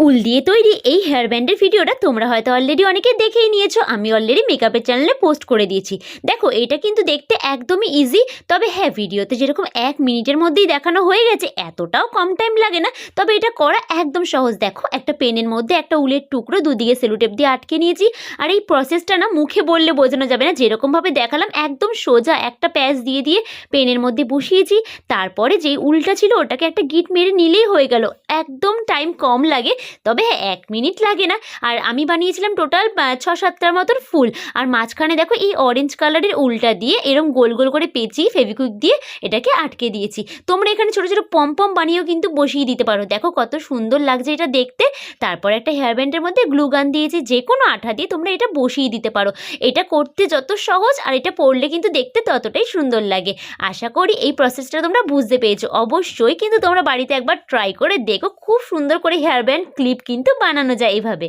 উল দিয়ে তৈরি এই হেয়ার ব্যান্ডের ভিডিওটা তোমরা হয়তো অলরেডি অনেকে দেখেই নিয়েছো। আমি অলরেডি মেকআপের চ্যানেলে পোস্ট করে দিয়েছি। দেখো এটা কিন্তু দেখতে একদমই ইজি, তবে হ্যাঁ ভিডিওতে যেরকম 1 মিনিটের মধ্যেই দেখানো হয়ে গেছে এতটাও কম টাইম লাগে না, তবে এটা করা একদম সহজ। দেখো একটা পেনের মধ্যে একটা উলের টুকরো দুদিকে সেলোটেপ দিয়ে আটকে নিয়েছি, আর এই প্রসেসটা না মুখে বললে বোঝানো যাবে না, যেরকমভাবে দেখালাম একদম সোজা একটা প্যাচ দিয়ে দিয়ে পেনের মধ্যে বসিয়েছি। তারপরে যেই উলটা ছিল ওটাকে একটা গিট মেরে নিলেই হয়ে গেল। একদম টাইম কম লাগে, তবে হ্যাঁ 1 মিনিট লাগে না। আর আমি বানিয়েছিলাম টোটাল 6-7টার মতন ফুল। আর মাঝখানে দেখো এই অরেঞ্জ কালারের উলটা দিয়ে এরম গোল গোল করে পেঁচিয়ে ফেভিকুইক দিয়ে এটাকে আটকে দিয়েছি। তোমরা এখানে ছোটো ছোটো পম বানিয়েও কিন্তু বসিয়ে দিতে পারো। দেখো কত সুন্দর লাগছে এটা দেখতে। তারপর একটা হেয়ার ব্যান্ডের মধ্যে গ্লু গান দিয়েছি, যে কোনো আঠা দিয়ে তোমরা এটা বসিয়ে দিতে পারো। এটা করতে যত সহজ আর এটা পরলে কিন্তু দেখতে ততটাই সুন্দর লাগে। আশা করি এই প্রসেসটা তোমরা বুঝতে পেরেছো। অবশ্যই কিন্তু তোমরা বাড়িতে একবার ট্রাই করে দেখো, খুব সুন্দর করে হেয়ার ব্যান্ড ক্লিপ কিন্তু বানানো যায় এইভাবে।